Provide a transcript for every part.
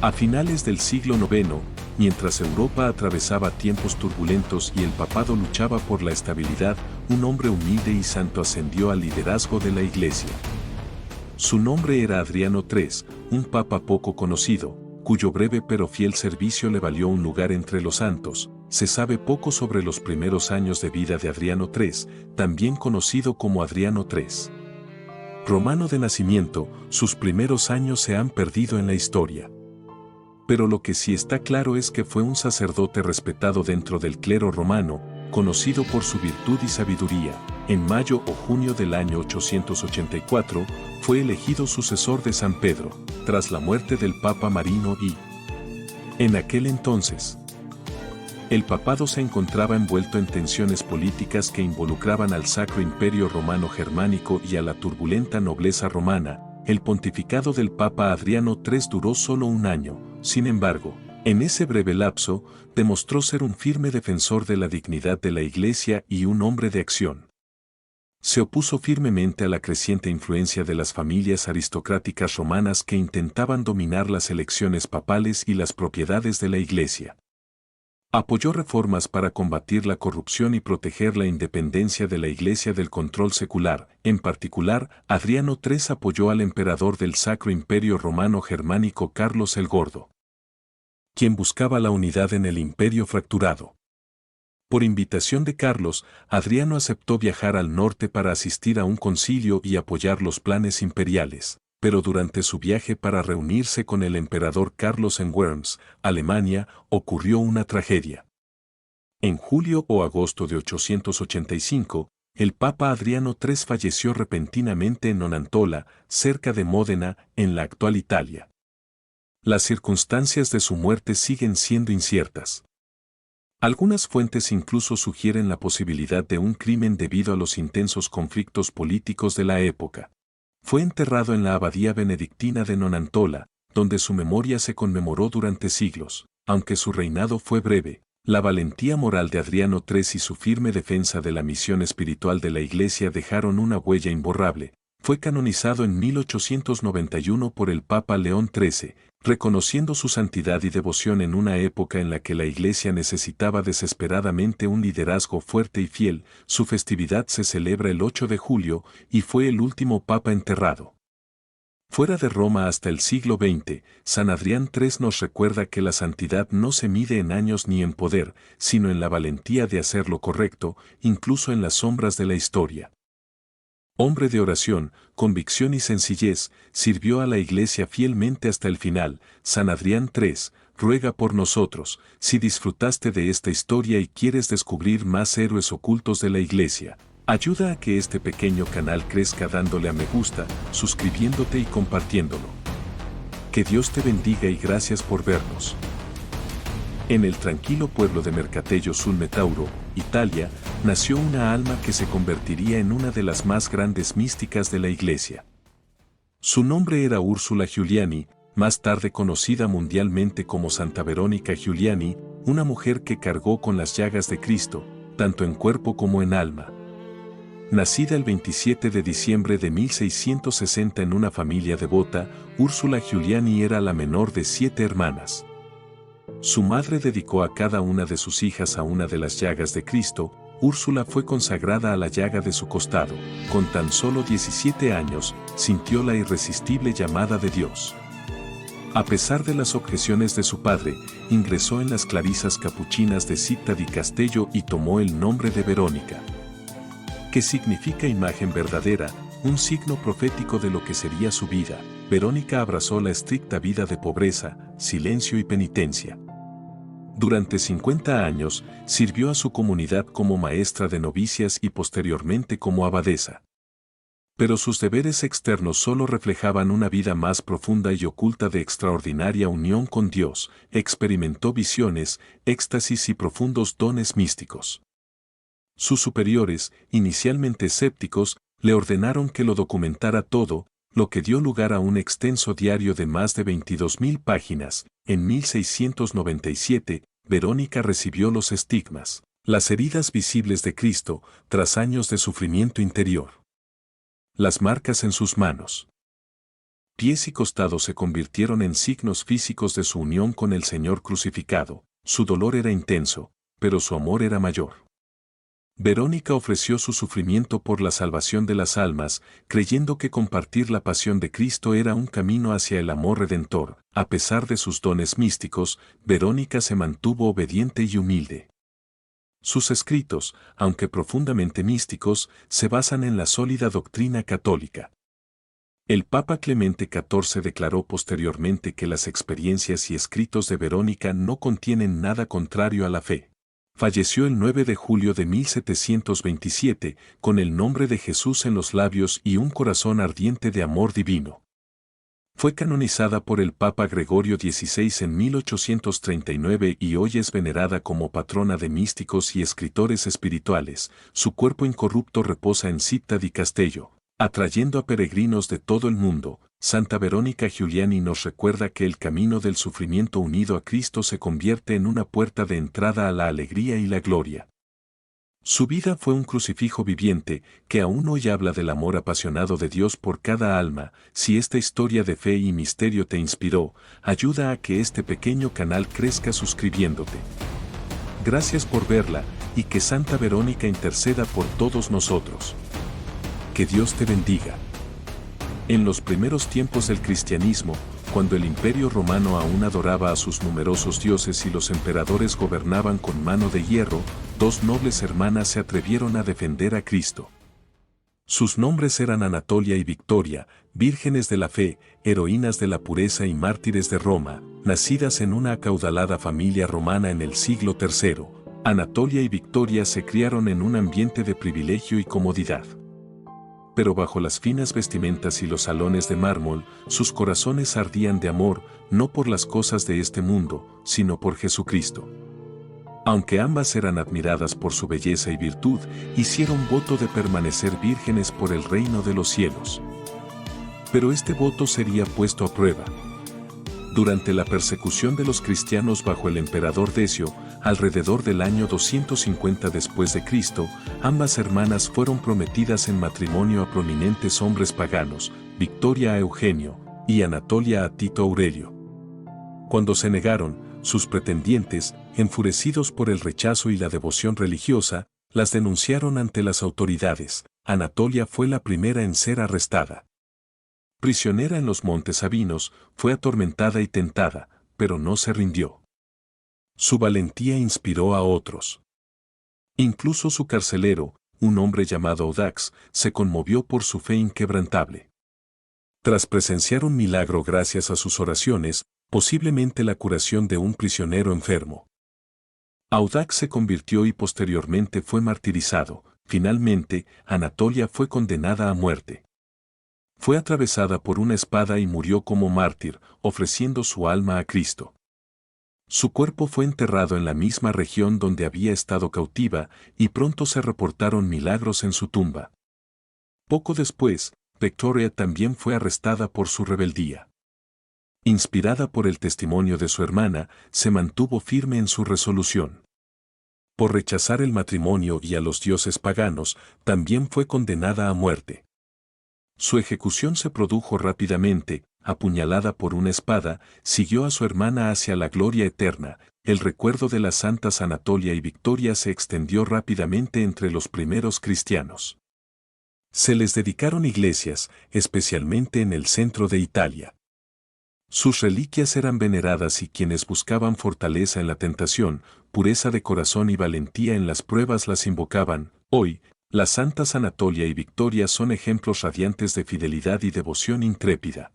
A finales del siglo IX, mientras Europa atravesaba tiempos turbulentos y el papado luchaba por la estabilidad, un hombre humilde y santo ascendió al liderazgo de la Iglesia. Su nombre era Adriano III, un papa poco conocido, cuyo breve pero fiel servicio le valió un lugar entre los santos. Se sabe poco sobre los primeros años de vida de Adriano III, también conocido como Adriano III. Romano de nacimiento, sus primeros años se han perdido en la historia. Pero lo que sí está claro es que fue un sacerdote respetado dentro del clero romano, conocido por su virtud y sabiduría. En mayo o junio del año 884, fue elegido sucesor de San Pedro, tras la muerte del Papa Marino I. En aquel entonces, el papado se encontraba envuelto en tensiones políticas que involucraban al Sacro Imperio Romano Germánico y a la turbulenta nobleza romana. El pontificado del Papa Adriano III duró solo un año, sin embargo, en ese breve lapso, demostró ser un firme defensor de la dignidad de la Iglesia y un hombre de acción. Se opuso firmemente a la creciente influencia de las familias aristocráticas romanas que intentaban dominar las elecciones papales y las propiedades de la Iglesia. Apoyó reformas para combatir la corrupción y proteger la independencia de la Iglesia del control secular. En particular, Adriano III apoyó al emperador del Sacro Imperio Romano Germánico Carlos el Gordo, quien buscaba la unidad en el imperio fracturado. Por invitación de Carlos, Adriano aceptó viajar al norte para asistir a un concilio y apoyar los planes imperiales. Pero durante su viaje para reunirse con el emperador Carlos en Worms, Alemania, ocurrió una tragedia. En julio o agosto de 885, el Papa Adriano III falleció repentinamente en Nonantola, cerca de Módena, en la actual Italia. Las circunstancias de su muerte siguen siendo inciertas. Algunas fuentes incluso sugieren la posibilidad de un crimen debido a los intensos conflictos políticos de la época. Fue enterrado en la abadía benedictina de Nonantola, donde su memoria se conmemoró durante siglos. Aunque su reinado fue breve, la valentía moral de Adriano III y su firme defensa de la misión espiritual de la Iglesia dejaron una huella imborrable. Fue canonizado en 1891 por el Papa León XIII, reconociendo su santidad y devoción en una época en la que la Iglesia necesitaba desesperadamente un liderazgo fuerte y fiel. Su festividad se celebra el 8 de julio y fue el último Papa enterrado. Fuera de Roma hasta el siglo XX, San Adrián III nos recuerda que la santidad no se mide en años ni en poder, sino en la valentía de hacer lo correcto, incluso en las sombras de la historia. Hombre de oración, convicción y sencillez, sirvió a la Iglesia fielmente hasta el final. San Adrián III, ruega por nosotros. Si disfrutaste de esta historia y quieres descubrir más héroes ocultos de la Iglesia, ayuda a que este pequeño canal crezca dándole a me gusta, suscribiéndote y compartiéndolo. Que Dios te bendiga y gracias por vernos. En el tranquilo pueblo de Mercatello sul Metauro, Italia, nació una alma que se convertiría en una de las más grandes místicas de la Iglesia. Su nombre era Úrsula Giuliani, más tarde conocida mundialmente como Santa Verónica Giuliani, una mujer que cargó con las llagas de Cristo, tanto en cuerpo como en alma. Nacida el 27 de diciembre de 1660 en una familia devota, Úrsula Giuliani era la menor de 7 hermanas. Su madre dedicó a cada una de sus hijas a una de las llagas de Cristo. Úrsula fue consagrada a la llaga de su costado. Con tan solo 17 años, sintió la irresistible llamada de Dios. A pesar de las objeciones de su padre, ingresó en las clarisas capuchinas de Città di Castello y tomó el nombre de Verónica, que significa imagen verdadera, un signo profético de lo que sería su vida. Verónica abrazó la estricta vida de pobreza, silencio y penitencia. Durante 50 años, sirvió a su comunidad como maestra de novicias y posteriormente como abadesa. Pero sus deberes externos solo reflejaban una vida más profunda y oculta de extraordinaria unión con Dios. Experimentó visiones, éxtasis y profundos dones místicos. Sus superiores, inicialmente escépticos, le ordenaron que lo documentara todo, lo que dio lugar a un extenso diario de más de 22.000 páginas. En 1697, Verónica recibió los estigmas, las heridas visibles de Cristo, tras años de sufrimiento interior. Las marcas en sus manos. pies y costados se convirtieron en signos físicos de su unión con el Señor crucificado. Su dolor era intenso, pero su amor era mayor. Verónica ofreció su sufrimiento por la salvación de las almas, creyendo que compartir la pasión de Cristo era un camino hacia el amor redentor. A pesar de sus dones místicos, Verónica se mantuvo obediente y humilde. Sus escritos, aunque profundamente místicos, se basan en la sólida doctrina católica. El Papa Clemente XIV declaró posteriormente que las experiencias y escritos de Verónica no contienen nada contrario a la fe. Falleció el 9 de julio de 1727, con el nombre de Jesús en los labios y un corazón ardiente de amor divino. Fue canonizada por el Papa Gregorio XVI en 1839 y hoy es venerada como patrona de místicos y escritores espirituales. Su cuerpo incorrupto reposa en Città di Castello, atrayendo a peregrinos de todo el mundo. Santa Verónica Giuliani nos recuerda que el camino del sufrimiento unido a Cristo se convierte en una puerta de entrada a la alegría y la gloria. Su vida fue un crucifijo viviente, que aún hoy habla del amor apasionado de Dios por cada alma. Si esta historia de fe y misterio te inspiró, ayuda a que este pequeño canal crezca suscribiéndote. Gracias por verla, y que Santa Verónica interceda por todos nosotros. Que Dios te bendiga. En los primeros tiempos del cristianismo, cuando el Imperio Romano aún adoraba a sus numerosos dioses y los emperadores gobernaban con mano de hierro, dos nobles hermanas se atrevieron a defender a Cristo. Sus nombres eran Anatolia y Victoria, vírgenes de la fe, heroínas de la pureza y mártires de Roma, nacidas en una acaudalada familia romana en el siglo III. Anatolia y Victoria se criaron en un ambiente de privilegio y comodidad. Pero bajo las finas vestimentas y los salones de mármol, sus corazones ardían de amor, no por las cosas de este mundo, sino por Jesucristo. Aunque ambas eran admiradas por su belleza y virtud, hicieron voto de permanecer vírgenes por el reino de los cielos. Pero este voto sería puesto a prueba. Durante la persecución de los cristianos bajo el emperador Decio, alrededor del año 250 después de Cristo, ambas hermanas fueron prometidas en matrimonio a prominentes hombres paganos, Victoria a Eugenio y Anatolia a Tito Aurelio. Cuando se negaron, sus pretendientes, enfurecidos por el rechazo y la devoción religiosa, las denunciaron ante las autoridades. Anatolia fue la primera en ser arrestada. Prisionera en los Montes Sabinos, fue atormentada y tentada, pero no se rindió. Su valentía inspiró a otros. Incluso su carcelero, un hombre llamado Audax, se conmovió por su fe inquebrantable. Tras presenciar un milagro gracias a sus oraciones, posiblemente la curación de un prisionero enfermo, Audax se convirtió y posteriormente fue martirizado. Finalmente, Anatolia fue condenada a muerte. Fue atravesada por una espada y murió como mártir, ofreciendo su alma a Cristo. Su cuerpo fue enterrado en la misma región donde había estado cautiva, y pronto se reportaron milagros en su tumba. Poco después, Victoria también fue arrestada por su rebeldía. Inspirada por el testimonio de su hermana, se mantuvo firme en su resolución. Por rechazar el matrimonio y a los dioses paganos, también fue condenada a muerte. Su ejecución se produjo rápidamente. Apuñalada por una espada, siguió a su hermana hacia la gloria eterna. El recuerdo de las santas Anatolia y Victoria se extendió rápidamente entre los primeros cristianos. Se les dedicaron iglesias, especialmente en el centro de Italia. Sus reliquias eran veneradas y quienes buscaban fortaleza en la tentación, pureza de corazón y valentía en las pruebas las invocaban. Hoy, las santas Anatolia y Victoria son ejemplos radiantes de fidelidad y devoción intrépida.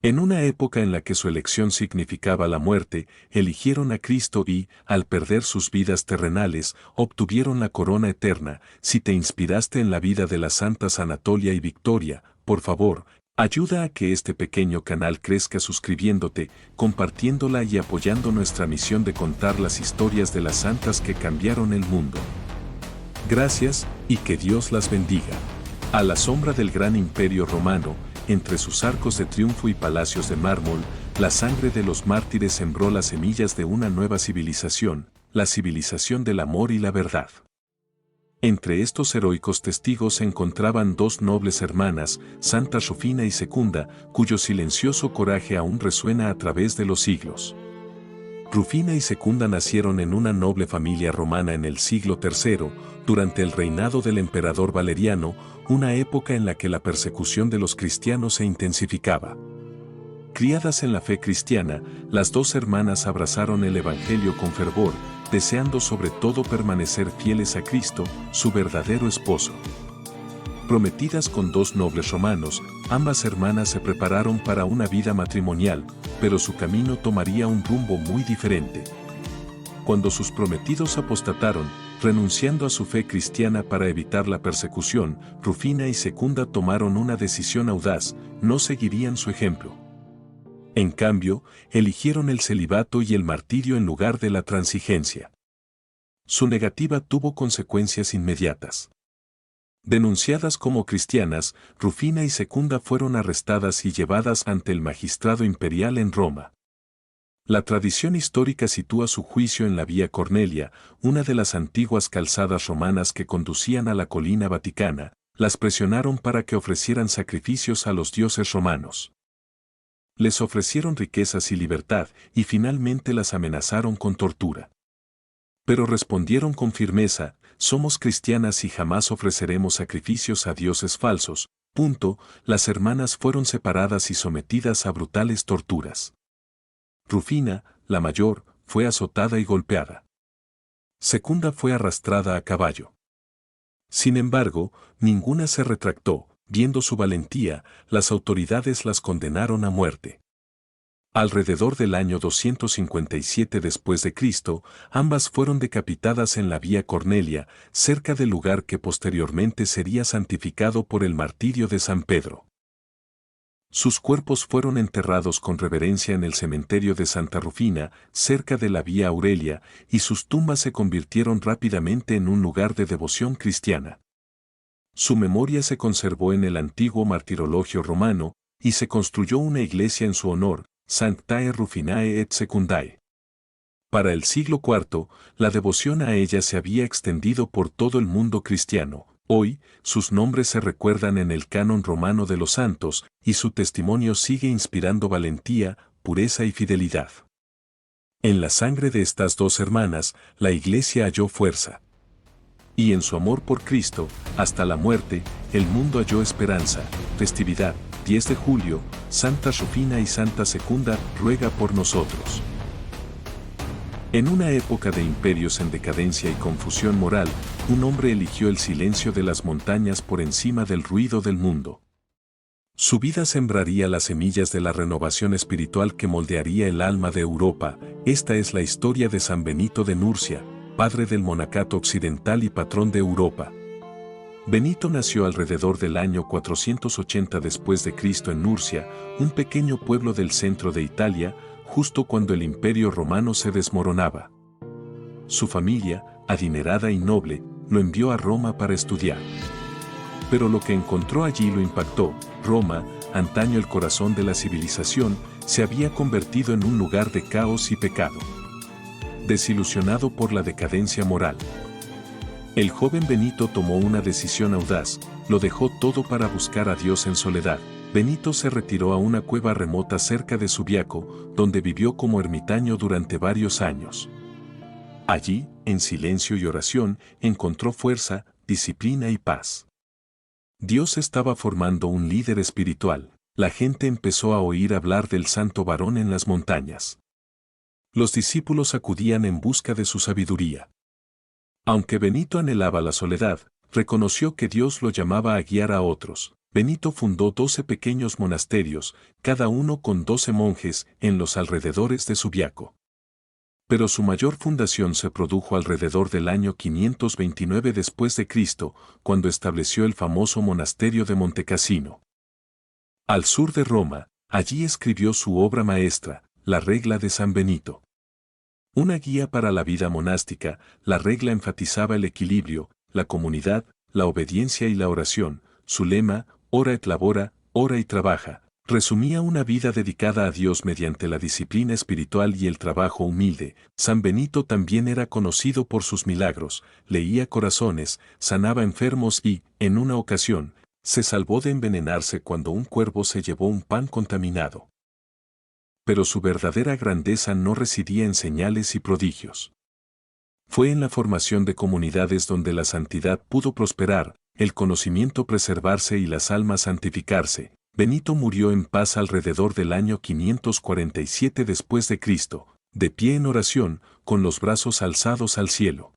En una época en la que su elección significaba la muerte, eligieron a Cristo y, al perder sus vidas terrenales, obtuvieron la corona eterna. Si te inspiraste en la vida de las santas Anatolia y Victoria, por favor, ayuda a que este pequeño canal crezca suscribiéndote, compartiéndola y apoyando nuestra misión de contar las historias de las santas que cambiaron el mundo. Gracias, y que Dios las bendiga. A la sombra del gran imperio romano, entre sus arcos de triunfo y palacios de mármol, la sangre de los mártires sembró las semillas de una nueva civilización, la civilización del amor y la verdad. Entre estos heroicos testigos se encontraban dos nobles hermanas, Santa Rufina y Secunda, cuyo silencioso coraje aún resuena a través de los siglos. Rufina y Secunda nacieron en una noble familia romana en el siglo III, durante el reinado del emperador Valeriano, una época en la que la persecución de los cristianos se intensificaba. Criadas en la fe cristiana, las dos hermanas abrazaron el Evangelio con fervor, deseando sobre todo permanecer fieles a Cristo, su verdadero esposo. Prometidas con dos nobles romanos, ambas hermanas se prepararon para una vida matrimonial, pero su camino tomaría un rumbo muy diferente. Cuando sus prometidos apostataron, renunciando a su fe cristiana para evitar la persecución, Rufina y Secunda tomaron una decisión audaz: no seguirían su ejemplo. En cambio, eligieron el celibato y el martirio en lugar de la transigencia. Su negativa tuvo consecuencias inmediatas. Denunciadas como cristianas, Rufina y Secunda fueron arrestadas y llevadas ante el magistrado imperial en Roma. La tradición histórica sitúa su juicio en la Vía Cornelia, una de las antiguas calzadas romanas que conducían a la colina vaticana. Las presionaron para que ofrecieran sacrificios a los dioses romanos. Les ofrecieron riquezas y libertad, y finalmente las amenazaron con tortura. Pero respondieron con firmeza: somos cristianas y jamás ofreceremos sacrificios a dioses falsos. Las hermanas fueron separadas y sometidas a brutales torturas. Rufina, la mayor, fue azotada y golpeada. Secunda fue arrastrada a caballo. Sin embargo, ninguna se retractó. Viendo su valentía, las autoridades las condenaron a muerte. Alrededor del año 257 después de Cristo, ambas fueron decapitadas en la Vía Cornelia, cerca del lugar que posteriormente sería santificado por el martirio de San Pedro. Sus cuerpos fueron enterrados con reverencia en el cementerio de Santa Rufina, cerca de la Vía Aurelia, y sus tumbas se convirtieron rápidamente en un lugar de devoción cristiana. Su memoria se conservó en el antiguo martirologio romano, y se construyó una iglesia en su honor, Sanctae Rufinae et Secundae. Para el siglo IV, la devoción a ella se había extendido por todo el mundo cristiano. Hoy, sus nombres se recuerdan en el canon romano de los santos, y su testimonio sigue inspirando valentía, pureza y fidelidad. En la sangre de estas dos hermanas, la Iglesia halló fuerza. Y en su amor por Cristo, hasta la muerte, el mundo halló esperanza. Festividad, 10 de julio, Santa Rufina y Santa Secunda, ruega por nosotros. En una época de imperios en decadencia y confusión moral, un hombre eligió el silencio de las montañas por encima del ruido del mundo. Su vida sembraría las semillas de la renovación espiritual que moldearía el alma de Europa. Esta es la historia de San Benito de Nurcia, padre del monacato occidental y patrón de Europa. Benito nació alrededor del año 480 después de Cristo en Nurcia, un pequeño pueblo del centro de Italia, justo cuando el Imperio Romano se desmoronaba. Su familia, adinerada y noble, lo envió a Roma para estudiar. Pero lo que encontró allí lo impactó. Roma, antaño el corazón de la civilización, se había convertido en un lugar de caos y pecado. Desilusionado por la decadencia moral, el joven Benito tomó una decisión audaz: lo dejó todo para buscar a Dios en soledad. Benito se retiró a una cueva remota cerca de Subiaco, donde vivió como ermitaño durante varios años. Allí, en silencio y oración, encontró fuerza, disciplina y paz. Dios estaba formando un líder espiritual. La gente empezó a oír hablar del santo varón en las montañas. Los discípulos acudían en busca de su sabiduría. Aunque Benito anhelaba la soledad, reconoció que Dios lo llamaba a guiar a otros. Benito fundó 12 pequeños monasterios, cada uno con 12 monjes, en los alrededores de Subiaco. Pero su mayor fundación se produjo alrededor del año 529 después de Cristo, cuando estableció el famoso monasterio de Montecassino. Al sur de Roma, allí escribió su obra maestra, La Regla de San Benito. Una guía para la vida monástica. La regla enfatizaba el equilibrio, la comunidad, la obediencia y la oración. Su lema: ora et labora, ora y trabaja, Resumía una vida dedicada a Dios mediante la disciplina espiritual y el trabajo humilde. San Benito también era conocido por sus milagros, leía corazones, sanaba enfermos y, en una ocasión, se salvó de envenenarse cuando un cuervo se llevó un pan contaminado. Pero su verdadera grandeza no residía en señales y prodigios. Fue en la formación de comunidades donde la santidad pudo prosperar, el conocimiento preservarse y las almas santificarse. Benito murió en paz alrededor del año 547 después de Cristo, de pie en oración, con los brazos alzados al cielo.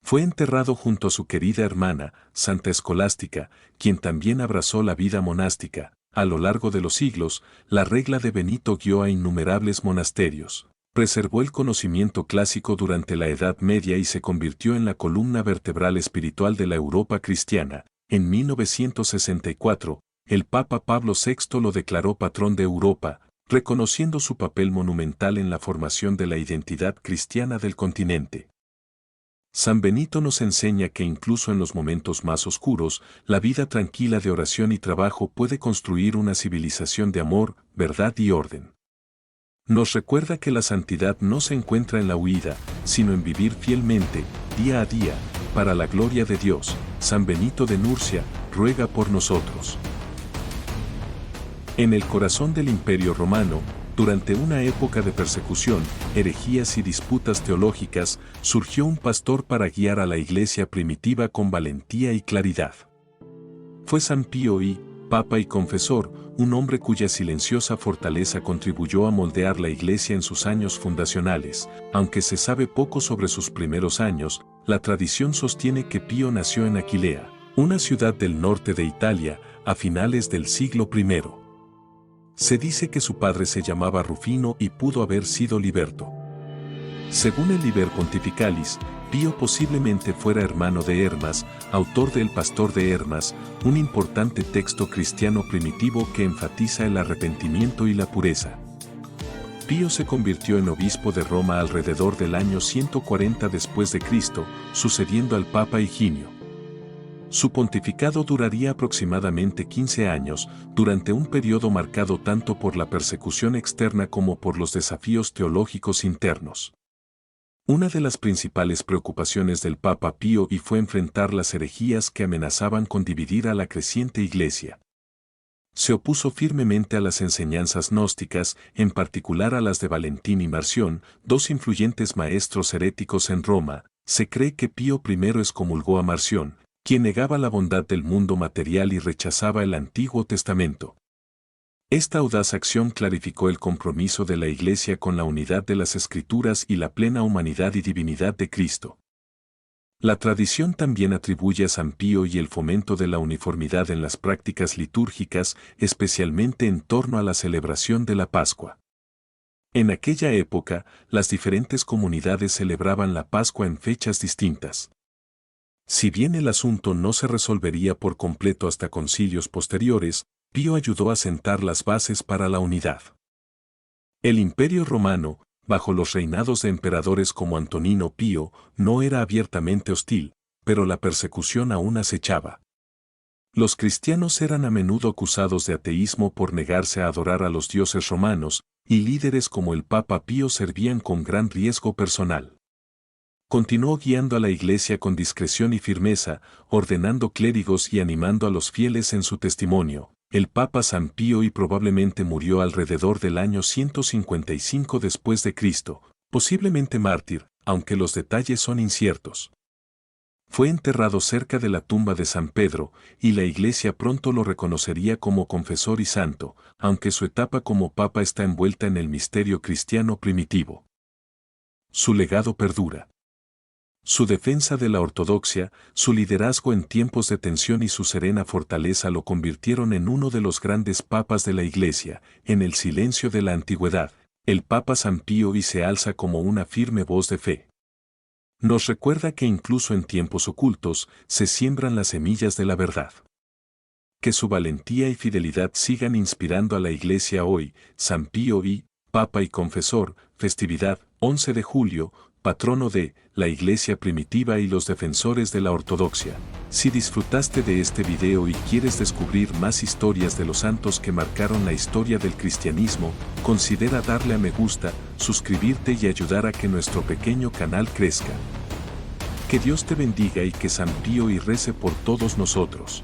Fue enterrado junto a su querida hermana, Santa Escolástica, quien también abrazó la vida monástica. A lo largo de los siglos, la regla de Benito guió a innumerables monasterios. Preservó el conocimiento clásico durante la Edad Media y se convirtió en la columna vertebral espiritual de la Europa cristiana. En 1964, el Papa Pablo VI lo declaró patrón de Europa, reconociendo su papel monumental en la formación de la identidad cristiana del continente. San Benito nos enseña que incluso en los momentos más oscuros, la vida tranquila de oración y trabajo puede construir una civilización de amor, verdad y orden. Nos recuerda que la santidad no se encuentra en la huida, sino en vivir fielmente, día a día, para la gloria de Dios. San Benito de Nurcia, ruega por nosotros. En el corazón del Imperio Romano, durante una época de persecución, herejías y disputas teológicas, surgió un pastor para guiar a la iglesia primitiva con valentía y claridad. Fue San Pío I, Papa y confesor, un hombre cuya silenciosa fortaleza contribuyó a moldear la iglesia en sus años fundacionales. Aunque se sabe poco sobre sus primeros años, la tradición sostiene que Pío nació en Aquilea, una ciudad del norte de Italia, a finales del siglo I. Se dice que su padre se llamaba Rufino y pudo haber sido liberto. Según el Liber Pontificalis, Pío posiblemente fuera hermano de Hermas, autor de El Pastor de Hermas, un importante texto cristiano primitivo que enfatiza el arrepentimiento y la pureza. Pío se convirtió en obispo de Roma alrededor del año 140 después de Cristo, sucediendo al Papa Higinio. Su pontificado duraría aproximadamente 15 años, durante un periodo marcado tanto por la persecución externa como por los desafíos teológicos internos. Una de las principales preocupaciones del Papa Pío I fue enfrentar las herejías que amenazaban con dividir a la creciente Iglesia. Se opuso firmemente a las enseñanzas gnósticas, en particular a las de Valentín y Marción, dos influyentes maestros heréticos en Roma. Se cree que Pío I excomulgó a Marción, quien negaba la bondad del mundo material y rechazaba el Antiguo Testamento. Esta audaz acción clarificó el compromiso de la Iglesia con la unidad de las Escrituras y la plena humanidad y divinidad de Cristo. La tradición también atribuye a San Pío I el fomento de la uniformidad en las prácticas litúrgicas, especialmente en torno a la celebración de la Pascua. En aquella época, las diferentes comunidades celebraban la Pascua en fechas distintas. Si bien el asunto no se resolvería por completo hasta concilios posteriores, Pío ayudó a sentar las bases para la unidad. El Imperio Romano, bajo los reinados de emperadores como Antonino Pío, no era abiertamente hostil, pero la persecución aún acechaba. Los cristianos eran a menudo acusados de ateísmo por negarse a adorar a los dioses romanos, y líderes como el Papa Pío servían con gran riesgo personal. Continuó guiando a la Iglesia con discreción y firmeza, ordenando clérigos y animando a los fieles en su testimonio. El Papa San Pío I probablemente murió alrededor del año 155 después de Cristo, posiblemente mártir, aunque los detalles son inciertos. Fue enterrado cerca de la tumba de San Pedro, y la Iglesia pronto lo reconocería como confesor y santo, aunque su etapa como Papa está envuelta en el misterio cristiano primitivo. Su legado perdura. Su defensa de la ortodoxia, su liderazgo en tiempos de tensión y su serena fortaleza lo convirtieron en uno de los grandes papas de la Iglesia. En el silencio de la antigüedad, el Papa San Pío I se alza como una firme voz de fe. Nos recuerda que incluso en tiempos ocultos se siembran las semillas de la verdad. Que su valentía y fidelidad sigan inspirando a la Iglesia hoy. San Pío I, Papa y Confesor, festividad, 11 de julio, patrono de la Iglesia primitiva y los defensores de la ortodoxia. Si disfrutaste de este video y quieres descubrir más historias de los santos que marcaron la historia del cristianismo, considera darle a me gusta, suscribirte y ayudar a que nuestro pequeño canal crezca. Que Dios te bendiga y que San Pío y rece por todos nosotros.